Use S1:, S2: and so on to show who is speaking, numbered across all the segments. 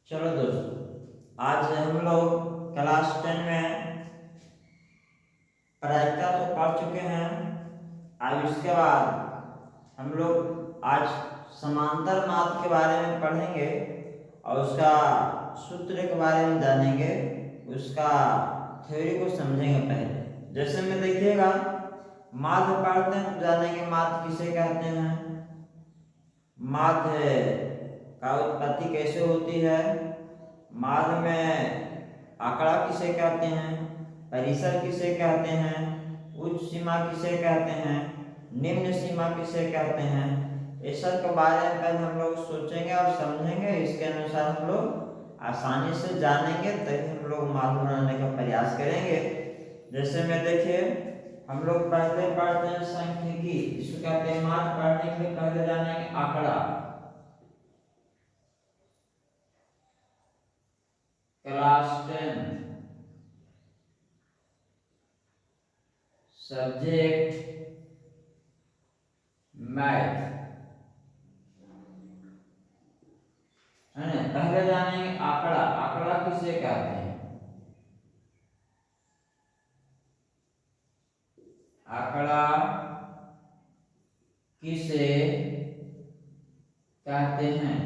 S1: चलो दोस्तों, आज हम लोग क्लास 10 में प्रायिकता तो पढ़ चुके हैं। अब इसके बाद हम लोग आज समांतर माप के बारे में पढ़ेंगे और उसका सूत्र के बारे में जानेंगे, उसका थ्योरी को समझेंगे। पहले जैसे में देखिएगा, माध्य पढ़ते हैं तो जानेंगे माध्य किसे कहते हैं, माध्य का उत्पत्ति कैसे होती है, माध्य में आंकड़ा किसे कहते हैं, परिसर किसे कहते हैं, उच्च सीमा किसे कहते हैं, निम्न सीमा किसे कहते हैं। इस सब के बारे में पहले हम लोग सोचेंगे और समझेंगे। इसके अनुसार हम लोग आसानी से जानेंगे, तभी हम लोग माध्य बनाने का प्रयास करेंगे। जैसे में देखिए, हम लोग पहले पढ़ते हैं सांख्यिकी, जिसको कहते हैं माध्य। पढ़ने के लिए पहले जानेंगे आंकड़ा। क्लास 10 सब्जेक्ट मैथ है। पहले जानेंगे आंकड़ा। आंकड़ा किसे कहते हैं, आंकड़ा किसे कहते हैं।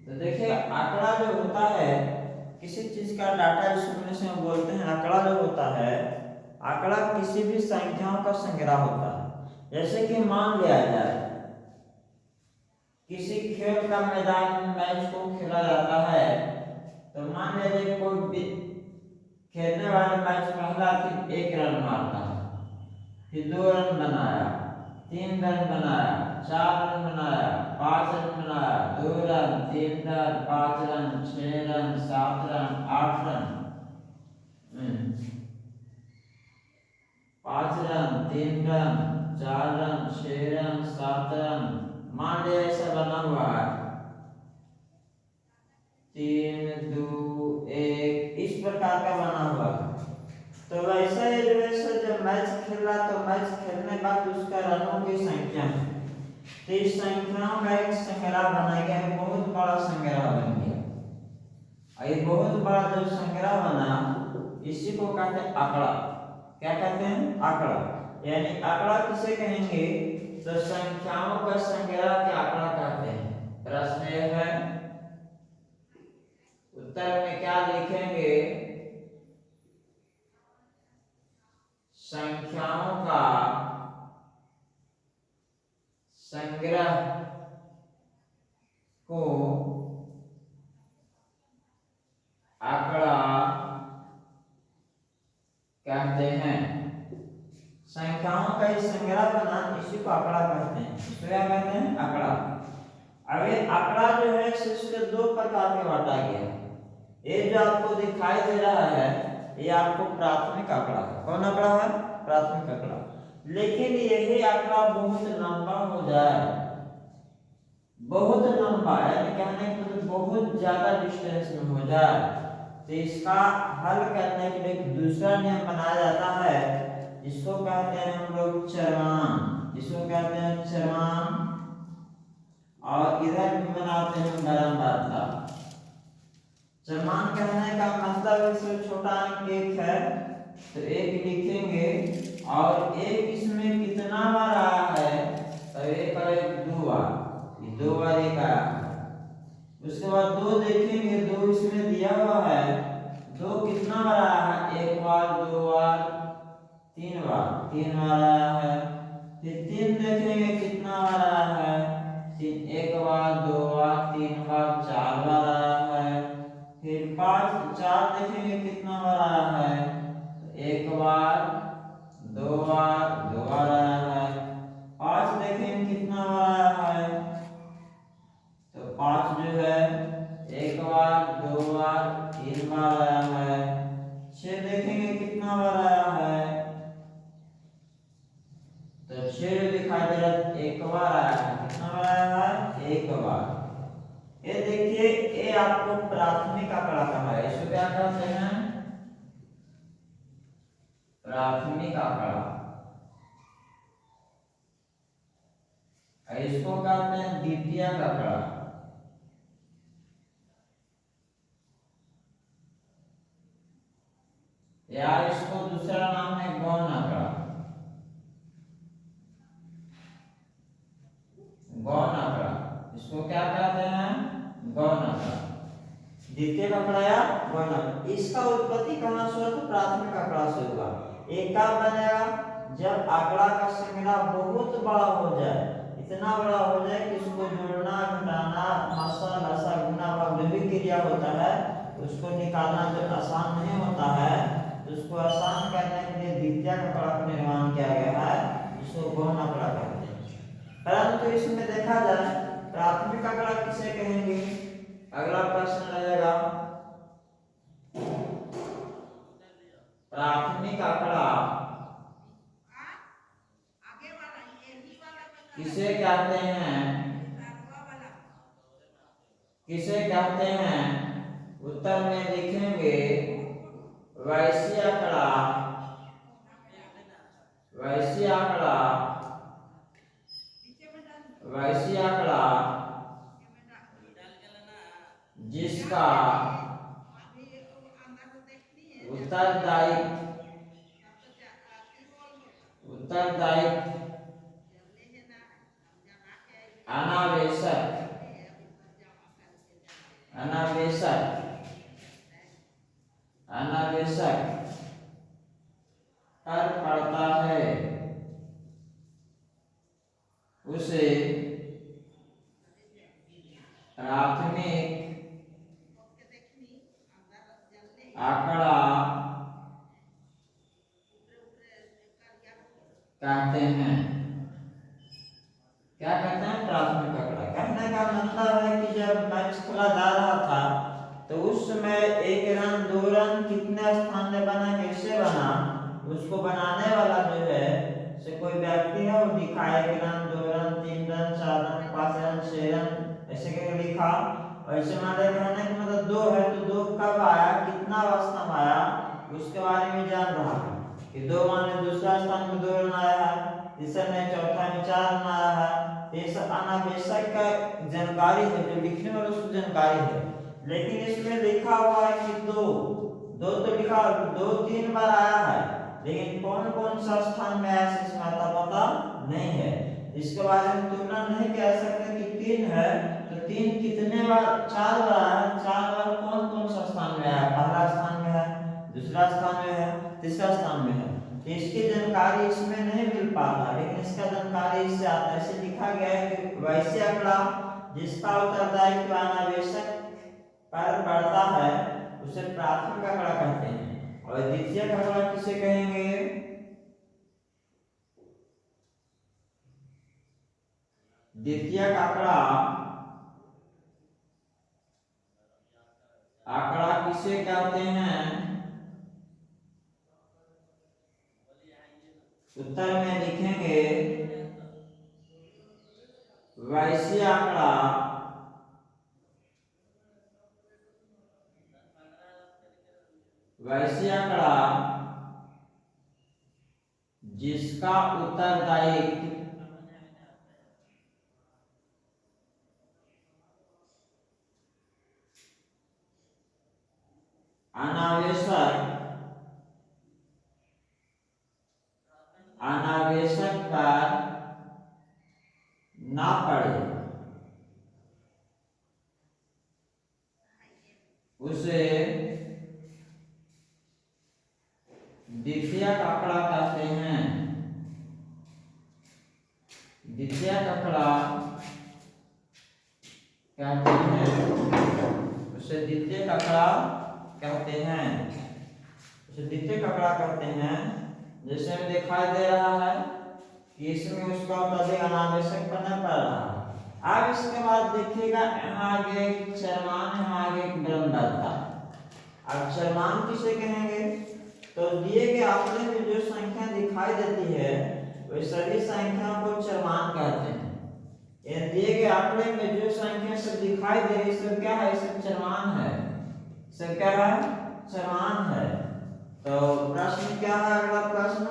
S1: तो देखिए, आंकड़ा जो होता है किसी चीज का डाटा, जिसमें से हम बोलते हैं आंकड़ा जो होता है, आंकड़ा किसी भी संख्याओं का संग्रह होता है। जैसे कि मान लिया जाए, किसी खेल का मैदान में मैच को खेला जाता है, तो मान लीजिए कोई खेलने वाले मैच पहला फिर 1 रन मारता है, फिर 2 रन बनाया, 3 रन बनाया, 4 रन बनाया, 5 रन बनाया, 2 run, 3 run, 5 run, 6 run, 7 run, 8 run, 5 run, 3 run, 4 run, 6 run, 7 run, मान लीजिए ऐसा बना हुआ है 3 2 1, इस प्रकार का बना हुआ है। तो वैसा ही जो है, जब मैच खेल रहा तो मैच खेलने के बाद उसका रनों की संख्या है, तो इस संख्याओं का एक संग्रह बना गया है, बहुत बड़ा संग्रह बन गया। और ये बहुत बड़ा जो संग्रह बना, इसी को कहते हैं आंकड़ा। क्या कहते हैं, आंकड़ा। यानी आंकड़ा किसे कहेंगे, तो संख्याओं का संग्रह के आंकड़ा कहते हैं। प्रश्न यह है, उत्तर में क्या लिखेंगे, संख्याओं का संग्रह को आंकड़ा कहते हैं। संख्याओं का इस संग्रह बना, इसी को आंकड़ा कहते हैं। इसको क्या कहते हैं, आंकड़ा। अब ये आंकड़ा जो है इसके 2 प्रकार में बांटा गया है। ये जो आपको दिखाई दे रहा है, ये आपको प्राथमिक आंकड़ा है। कौन आंकड़ा है, प्राथमिक आंकड़ा। लेकिन यही आंकड़ा बहुत लंबा हो जाए, बहुत लंबा है, कहने के मतलब बहुत ज्यादा डिस्टेंस में हो जाए, तो इसका हल करने के लिए एक दूसरा नियम बनाया जाता है। इसको कहते हैं हम लोग चरवान। इसको कहते हैं चरवान। और इधर भी बनाते हैं बरामदा। चरवान कहने का मतलब इससे छोटा अंक 1 है, तो 1 लिखेंगे। और 1 इसमें कितना बार आया है, तो 1 और 1 2 बार, 2 बार 1 आया। उसके बाद 2 देखेंगे, 2 इसमें दिया हुआ है, 2 कितना बार आया है, 1 बार, 2 बार, 3 बार, 3 बार आया है। फिर 3 देखेंगे कितना बार आया है, 1 बार, 2 बार, 3 बार, 4 बार आया है। फिर 4 देखेंगे कितना बार आया है, 1 बार, 2 बार, 2 बार आया है। 5 देखेंगे कितना बार आया है, तो 5 जो है 1 बार, 2 बार, 3 बार आया है। 6 देखेंगे कितना बार आया है, तो 6 दिखाई दे रहा है 1 बार आया है। कितना बार आया है, 1 बार। ये देखिए, ये आपको प्राथमिक आंकड़ा कहा है। इसको क्या कहते हैं, प्राथमिक आंकड़ा। इसको कहते हैं द्वितीयक आंकड़ा। गौण आंकड़ा, इसको क्या कहते हैं? गौण आंकड़ा। द्वितीयक आंकड़ा या गौण आंकड़ा। इसका उत्पत्ति कहाँ से हुआ? तो प्राथमिक आंकड़ा से हुआ। एक कब बनेगा? जब आंकड़ा का संख्या बहुत बड़ा हो जाए, इतना बड़ा हो जाए कि उसको जोड़ना, घटाना, भाषा, लसा, गुना, भाग जो भी क्रिया होता है उसको निकालना जो आसान नहीं होता है, तो उसको आसान करने के लिए द्वितीयक आंकड़ा का निर्माण किया गया है, जिसको गौण आंकड़ा कहते हैं। परंतु इसमें देखा जाए प्राथमिक आंकड़ा किसे कहेंगे? अगला प्रश्न रहेगा, प्राथमिक आंकड़ा किसे कहते हैं? किसे कहते हैं? उत्तर में लिखेंगे वैश्य आंकड़ा, वैश्य आंकड़ा, वैश्य आंकड़ा जिसका उत्तरदायी अनावेशक पर पड़ता है, उसे प्राथमिक आंकड़ा कहते हैं। क्या कहते हैं? प्राथमिक आंकड़ा। कहने का मतलब है कि जब मैच खेला जा रहा था तो उस समय एक रन, दो रन कितने स्थान में बना, कैसे बना, उसको बनाने वाला जो है से कोई व्यक्ति है, वो दिखाए 1 run, 2 run, 3 run, 4 run, 5 run, 6 run ऐसे करके लिखा। और ऐसे मान लें कहने का मतलब 2 है तो 2 कब आया, कितना अवस्था में आया, उसके बारे में जान रहा है कि 2 मान लें दूसरा स्थान में 2 रन आया है, तीसरे में, चौथा में 4 रन आया है। ये सब अनावश्यक का जानकारी है, जो लिखने वाले उसको जानकारी है। लेकिन इसमें लिखा हुआ है कि 2 तो लिखा 2-3 बार आया है, लेकिन कौन कौन सा स्थान में आया इसमें पता नहीं है। इसके बारे में तुलना नहीं कह सकते कि 3 है तो 3 कितने बार, 4 बार आया, 4 बार कौन कौन सा स्थान में आया, पहला स्थान में है, दूसरा स्थान में है, तीसरा स्थान में है। इसकी जानकारी इसमें नहीं मिल पाता, लेकिन इसका जानकारी इससे आता है। इसे लिखा गया है कि वैश्य आंकड़ा जिसका उत्तरदायित्व अनावश्यक पर पड़ता है उसे प्राथमिक आंकड़ा कहते हैं। और द्वितीयक आंकड़ा किसे कहेंगे? द्वितीयक आंकड़ा किसे कहते हैं? उत्तर में लिखेंगे वैश्य आंकड़ा जिसका उत्तरदायित्व अनावश्यक पर ना पड़े, उसे द्वितीयक आंकड़ा कहते हैं। द्वितीयक आंकड़ा कहते हैं, उसे द्वितीयक आंकड़ा कहते हैं, उसे द्वितीयक आंकड़ा कहते हैं। जैसे में दिखाई दे रहा है कि इसमें उसका उत्तरदायी अनावश्यक पर न पड़ रहा है। अब इसके बाद देखिएगा यहाँ आगे एक चरमान, यहाँ आगे एक ब्रह्मदत्ता। अब चरमान किसे कहेंगे? तो दिए गए आंकड़े में जो संख्या दिखाई देती है वे सभी संख्याओं को चरमान कहते हैं। ये दिए गए आंकड़े में जो संख्या सब दिखाई दे रही सब क्या है? सब चरमान है। सब क्या है? चरमान है। तो प्रश्न क्या है? अगला प्रश्न,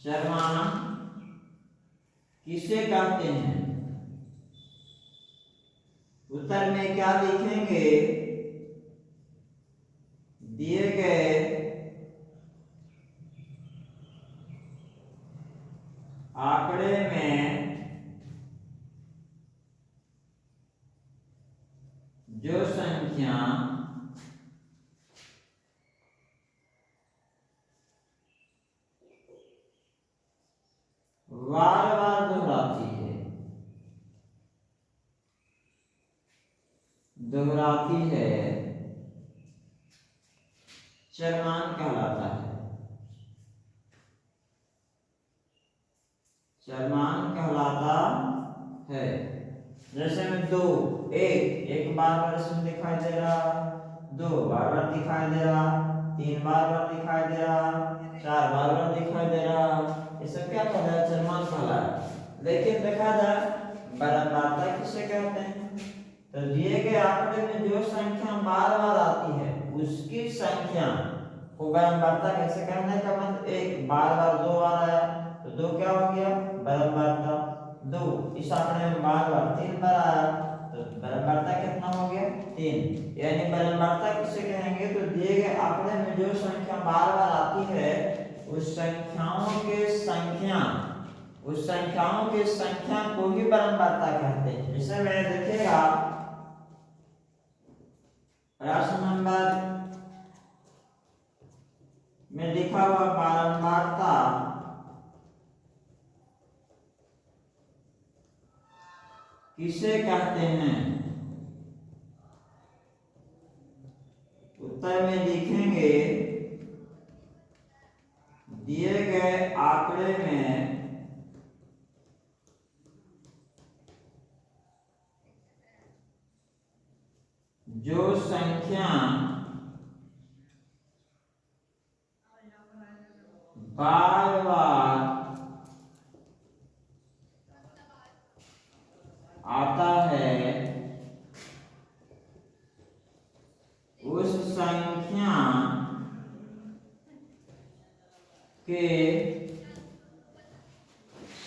S1: चरमान किसे कहते हैं? उत्तर में क्या लिखेंगे? दिए गए आंकड़े में जो संख्या बार बार दोहराती है चरमान कहलाता है। चरमान कहलाता है। जैसे में दो, एक बार बार इसमें दिखाई दे रहा, दो बार बार दिखाई दे रहा, तीन बार बार दिखाई दे रहा, चार बार बार दिखाई दे रहा, ये सब क्या कहलाता है? चरमान कहलाता है। लेकिन देखा जाए बारंबारता किसे कहते हैं? तो दिए गए आंकड़े में जो संख्या बार बार आती है उसकी संख्या को बारंबारता कैसे कहने का मतलब, एक बार बार दो बार आया तो दो क्या हो गया? बारंबारता। दो इस आंकड़े में बार बार तीन बार आया तो बारंबारता कितना हो गया? तीन। यानी बारंबारता किसे कहेंगे? तो दिए गए आंकड़े में जो संख्या बार बार आती है उस संख्याओं के संख्या को ही बारंबारता कहते हैं। जैसे मैं देखिएगा प्रश्न नंबर में लिखा हुआ बारंबारता किसे कहते हैं? उत्तर में लिखेंगे दिए गए आंकड़े में जो संख्या बार बार आता है उस संख्या के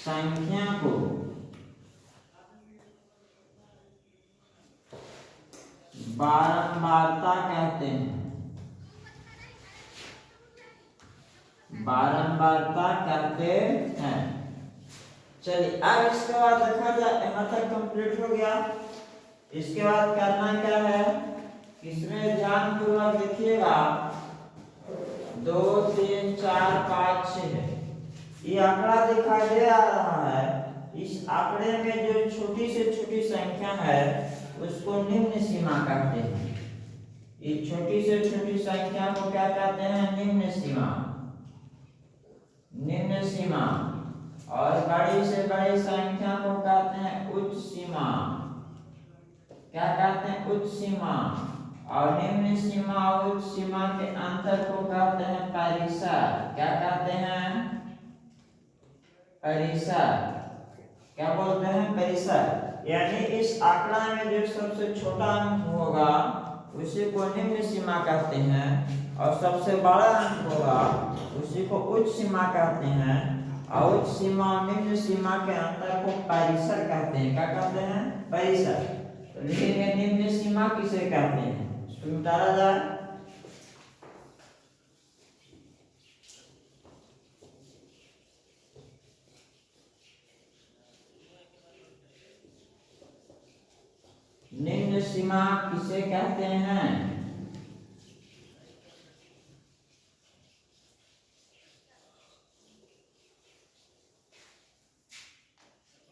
S1: संख्या को बारंबारता कहते हैं। बारंबारता कहते हैं। चलिए अब इसके बाद देखा जाए, यहाँ तक कंप्लीट हो गया। इसके बाद करना क्या है? इसमें ध्यानपूर्वक देखिएगा 2 3 4 5 6 है, ये आंकड़ा दिखाई दे आ रहा है। इस आंकड़े में जो छोटी से छोटी संख्या है उसको निम्न सीमा कहते हैं। इस छोटी से छोटी संख्या को क्या कहते हैं? निम्न सीमा। निम्न सीमा। और बड़ी से बड़ी संख्या को कहते हैं उच्च सीमा। क्या कहते हैं? उच्च सीमा। और निम्न सीमा और उच्च सीमा के अंतर को कहते हैं परिसर। क्या कहते हैं? परिसर। क्या बोलते हैं? परिसर। यानी इस आंकड़ा में जो सबसे छोटा अंक होगा उसी को निम्न सीमा कहते हैं, और सबसे बड़ा अंक होगा उसी को उच्च सीमा कहते हैं, और उच्च सीमा और निम्न सीमा के अंतर को परिसर कहते हैं। क्या कहते हैं? परिसर। तो लिखेंगे निम्न सीमा किसे कहते हैं? इसको मिटाया जाए। निम्न सीमा किसे कहते हैं?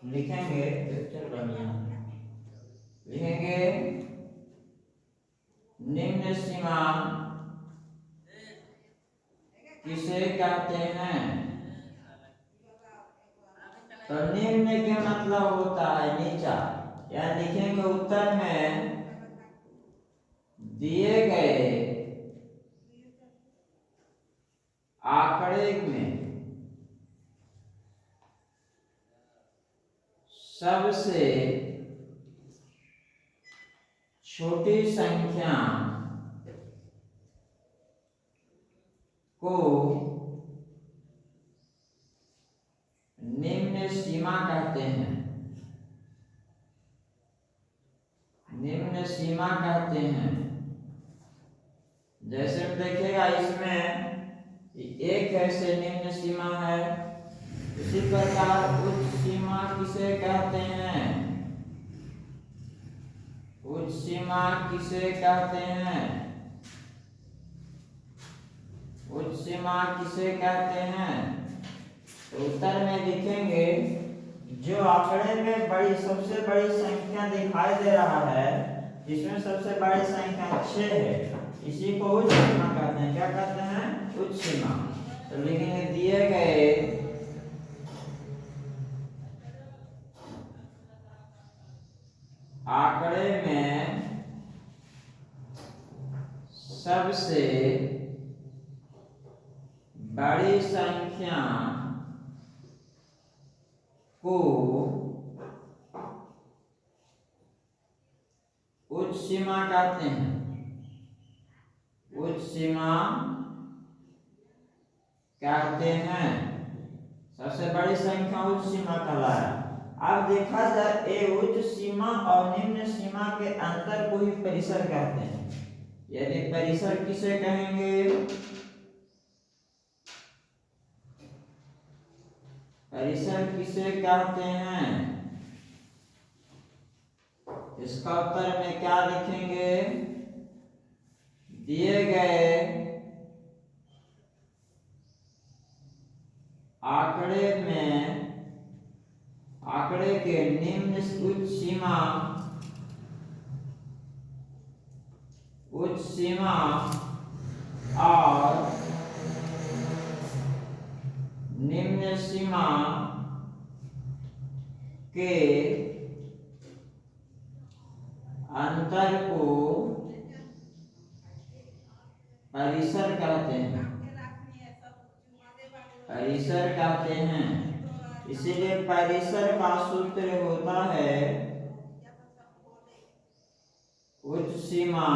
S1: लिखेंगे लिखेंगे निम्न सीमा किसे कहते हैं? तो निम्न के मतलब होता है नीचा। या लिखेंगे उत्तर में दिए गए आंकड़े में सबसे छोटी संख्या को निम्न सीमा कहते हैं। निम्न सीमा कहते हैं। जैसे देखिएगा इसमें एक ऐसे निम्न सीमा है, इसी प्रकार उच्च सीमा किसे कहते हैं? उच्च सीमा किसे कहते हैं? उच्च सीमा किसे कहते हैं? तो उत्तर में लिखेंगे जो आंकड़े में बड़ी सबसे बड़ी संख्या दिखाई दे रहा है, जिसमें सबसे बड़ी संख्या 6 है, इसी को उच्च सीमा कहते हैं। क्या कहते हैं? उच्च सीमा। तो लिखेंगे दिए गए आंकड़े में सबसे बड़ी संख्या को उच्च सीमा कहते हैं। उच्च सीमा कहते हैं। सबसे बड़ी संख्या उच्च सीमा कहलाया। अब देखा जाए ये उच्च सीमा और निम्न सीमा के अंतर को ही परिसर कहते हैं। यदि परिसर किसे कहेंगे? परिसर किसे कहते हैं? इसका उत्तर में क्या लिखेंगे? दिए गए आंकड़े में आंकड़े के निम्न उच्च सीमा और निम्न सीमा के अंतर को परिसर कहते हैं। परिसर कहते हैं। इसीलिए परिसर का सूत्र होता है उच्च सीमा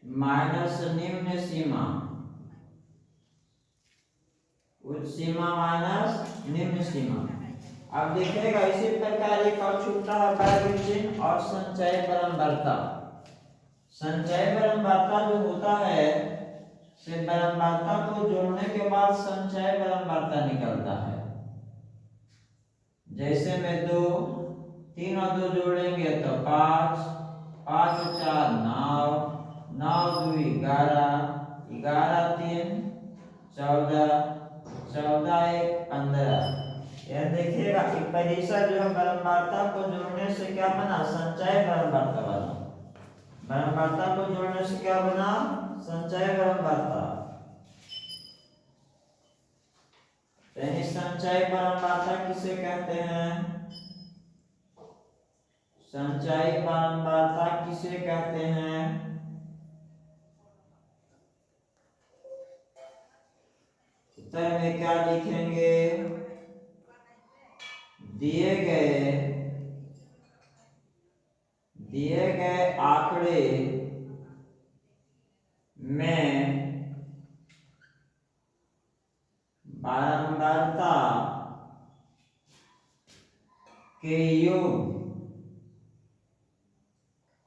S1: माइनस निम्न सीमा। उच्च सीमा माइनस निम्न सीमा। अब देखिएगा इसी प्रकार एक और छूटा है बैग चिन्ह और संचय बारंबारता। संचय बारंबारता जो होता है से बारंबारता को जोड़ने के बाद संचय बारंबारता निकलता है। जैसे में 2 3 और 2 जोड़ेंगे तो 5 5 और 4 9 9 2 11 11 3 14 14 1 15। यह देखिएगा कि परिसर जो है बारंबारता को जोड़ने से क्या बना? संचय बारंबारता बना। बारंबारता को जोड़ने से क्या बना? संचय बारंबारता। यानी संचय बारंबारता किसे कहते हैं? संचय बारंबारता किसे कहते हैं? उत्तर में क्या लिखेंगे? दिए गए आंकड़े में बारंबारता के योग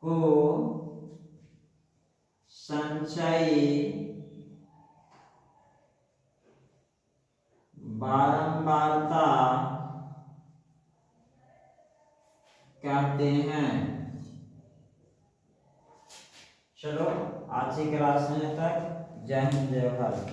S1: को संचयी बारंबारता कहते हैं। चलो आज की क्लास में तक। जय हिंद जय भारत।